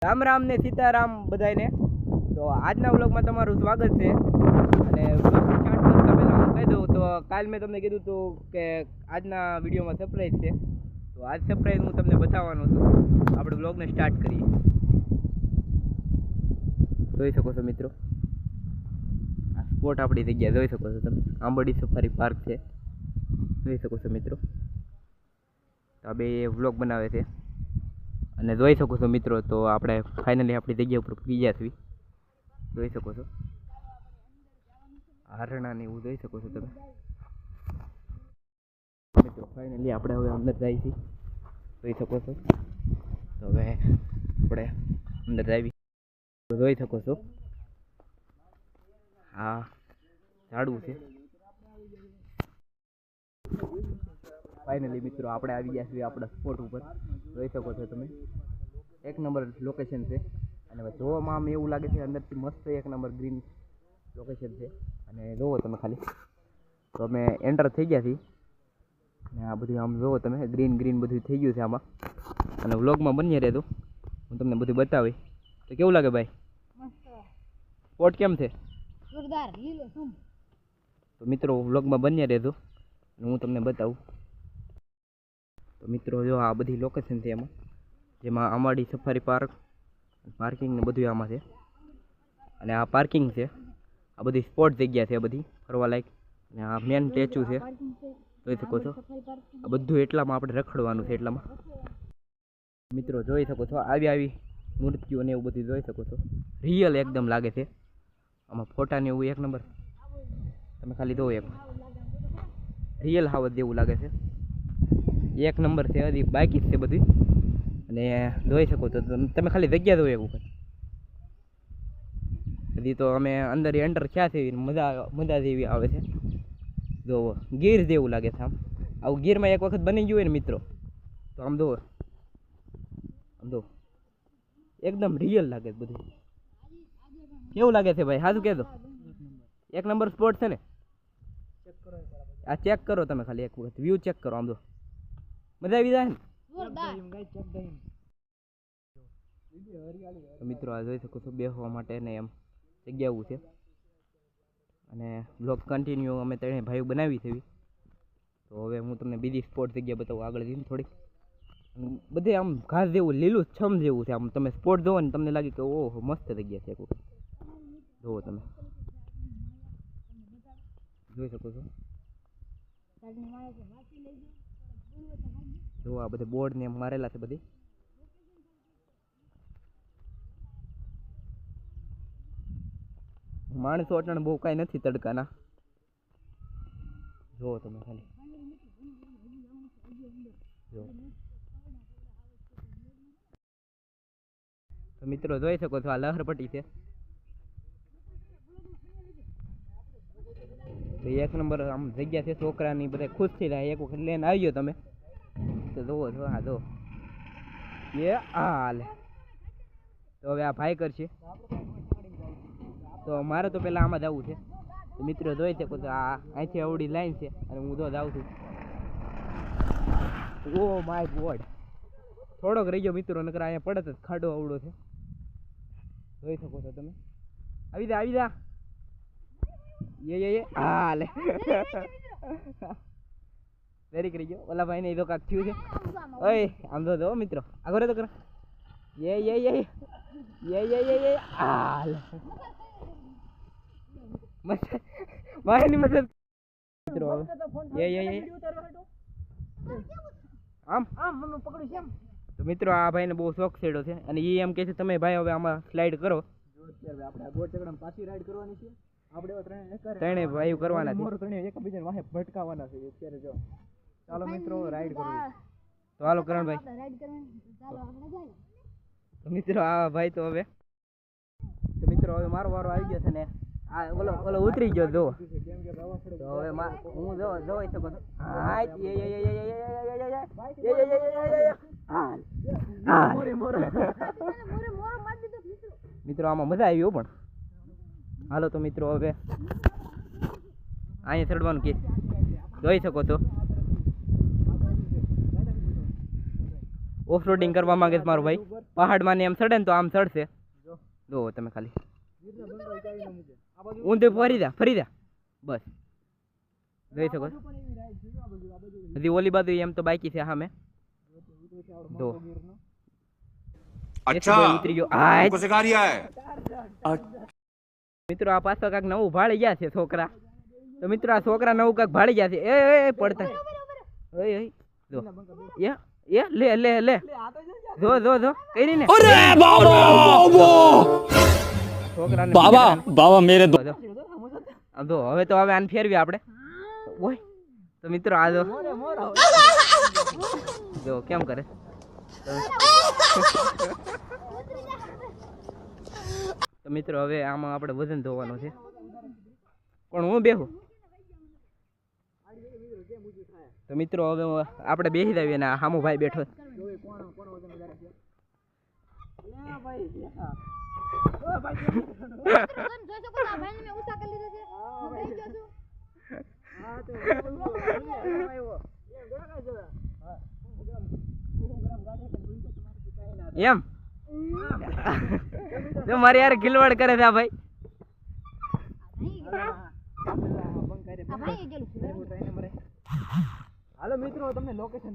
રામ રામ ને સીતારામ બધાને. તો આજના વ્લોગમાં તમારું સ્વાગત છે. અને વ્લોગ સ્ટાર્ટ કરતા પહેલાં હું કહી દઉં તો કાલ મેં તમને કીધું હતું કે આજના વિડીયોમાં સરપ્રાઈઝ છે. તો આજ સરપ્રાઈઝ હું તમને બતાવવાનો છું. આપણે વ્લોગને સ્ટાર્ટ કરીએ. જોઈ શકો છો મિત્રો, આ સ્પોટ આપણી જગ્યા જોઈ શકો છો તમે. આંબરડી સફારી પાર્ક છે, જોઈ શકો છો મિત્રો. આ બે વ્લોગ બનાવે છે અને જોઈ શકો છો મિત્રો. તો આપણે ફાઇનલી આપણી જગ્યા ઉપર પહોંચી ગયા છીએ. જોઈ શકો છો હરણાને એવું જોઈ શકો છો તમે મિત્રો. ફાઇનલી આપણે હવે અંદર જઈએ છીએ, જોઈ શકો છો. તો હવે આપણે અંદર જઈએ. જોઈ શકો છો હા ઝાડવું છે. ફાઇનલી મિત્રો આપણે આવી ગયા છીએ આપણા સ્પોટ ઉપર. જોઈ શકો છો તમે, એક નંબર લોકેશન છે. અને જોવામાં આમ એવું લાગે છે અંદરથી મસ્ત એક નંબર ગ્રીન લોકેશન છે. અને જોવો તમે ખાલી. તો અમે એન્ટર થઈ ગયા છીએ અને આ બધું આમ જોવો તમે, ગ્રીન ગ્રીન બધું થઈ ગયું છે આમાં. અને વ્લોગમાં બની રહેતો, હું તમને બધું બતાવી. તો કેવું લાગે ભાઈ સ્પોટ કેમ છે? તો મિત્રો વ્લોગમાં બન્યા રહેતો અને હું તમને બતાવું. તો મિત્રો જો આ બધી લોકેશન છે એમાં, જેમાં આંબાડી સફારી પાર્ક, પાર્કિંગ ને બધું આમાં છે. અને આ પાર્કિંગ છે, આ બધી સ્પોટ જગ્યા છે બધી ફરવા લાયક. અને આ મેન સ્ટેચ્યુ છે, જોઈ શકો છો. આ બધું એટલામાં આપણે રખડવાનું છે એટલામાં. મિત્રો જોઈ શકો છો આવી મૂર્તિઓ ને એવું બધું જોઈ શકો છો. રિયલ એકદમ લાગે છે આમાં. ફોટા ને એવું એક નંબર. તમે ખાલી જોવો, એક રિયલ હાવત જેવું લાગે છે. એક નંબર છે. હજી બાકી જ છે બધી. અને જોઈ શકો તો તમે ખાલી જગ્યા જોવો એક ઉપર. હજી તો અમે અંદર એન્ટર થયા છે, મજા જેવી આવે છે. જોવો ગીર જેવું લાગે છે આમ. આવું ગીરમાં એક વખત બની ગયું હોય ને મિત્રો, તો આમ જોવો, આમ જો એકદમ રિયલ લાગે છે બધું. કેવું લાગે છે ભાઈ? સાચું કહેજો. એક નંબર સ્પોટ છે ને. આ ચેક કરો તમે ખાલી એક વખત, વ્યૂ ચેક કરો. આમ જો મજા આવી જાય ને. મિત્રો આ જોઈ શકો છો બેસવા માટે ને એમ જગ્યાઓ છે. અને બ્લોગ કન્ટિન્યુ અમે ત્રણેય ભાઈઓ બનાવી છે. તો હવે હું તમને બીજી સ્પોટ જગ્યા બતાવું આગળ જઈને થોડીક. બધે આમ ઘાસ જેવું લીલું છમ જેવું છે આમ. તમે સ્પોટ જોવો ને તમને લાગે કે ઓહો મસ્ત જગ્યા છે. જોવો તમે, જોઈ શકો છો. જો આ બધે બોર્ડ ને એમ મારેલા છે બધી. માણસો અટાણ બહુ કાંઈ નથી તડકાના. જુઓ તમે ખાલી. જો તો મિત્રો જોઈ શકો છો આ લહરપટ્ટી છે. એક નંબર આમ જગ્યા છે. છોકરાની બધા ખુશ થઈ રહ્યા. એક વખત લઈને આવી ગયો તમે તો જોવો છો. હા જો એ હાલે. તો હવે આ ભાઈ કરશે. તો મારે તો પહેલાં આમાં જવું છે. તો મિત્રો જોઈ શકો છો આ અહીંથી અવડી લાઈન છે અને હું તો જાઉં છું. ઓ માય ગોડ, થોડોક રહી ગયો મિત્રો, નકર અહીંયા પડત જ. ખાડો અવડો છે, જોઈ શકો છો તમે. આવી જા આવી જા. એ હાલે વેરી કરી ગયો. ઓલા ભાઈ ને એ તો કાંક થયું છે. ઓય આમ તો જો મિત્રો, આગળ તો કરો. હાલે મસ્ત ભાઈની મદદ મિત્રો. આમ મમ્મી પકડ્યું છે એમ. તો મિત્રો આ ભાઈને બહુ શોખ છેડો છે અને એ એમ કહે છે તમે ભાઈ હવે આમાં સ્લાઇડ કરો. આપણે ગોળ ચકડામાં પાછી રાઈડ કરવાની છે. આપણે ત્રણે ભાઈઓ કરવાના છે. એકબીજાને વાહે ભટકાવાના છે અત્યારે. જો ચાલો મિત્રો રાઈડ કરો. તો હાલો કરણભાઈ. તો મિત્રો આ ભાઈ તો હવે હવે મારો વારો આવી ગયો છે ને. આ ઓલો ઉતરી ગયો જો. તો હવે હું જોઈ શકો છો. મિત્રો આમાં મજા આવી પણ. હાલો તો મિત્રો હવે અહીંયા ચડવાનું કે જોઈ શકો છો. ઓફ રોડિંગ કરવા માંગે છે મારો ભાઈ પહાડમાં ને એમ ચડે ને તો આમ ચડશે જો તમે ખાલી ઊંધે ફરી જા બસ જોઈ શકો છો. હજી ઓલી બાજુ એમ તો બાકી છે સામે જો ઉતરી ગયો મિત્રો આ પાછો કાંક નવું ભાળી ગયા છે છોકરા તો મિત્રો આ છોકરા નવું કાંક ભાળી ગયા છે એ પડતા જો એ લે લે લે જો જો જો કરી ને છોકરા બાબા બાબા મેરે જો હવે તો હવે આને ફેરવી આપણે ઓય તો મિત્રો આ જો કેમ કરે તો મિત્રો હવે આમાં આપણે વજન ધોવાનું છે પણ હું બેહું તો મિત્રો હવે આપણે બેસી જઈએ ને હામો ભાઈ બેઠો એમ જો મારે યાર ખિલવાડ કરે છે આ ભાઈ હાલો મિત્રો તમને લોકેશન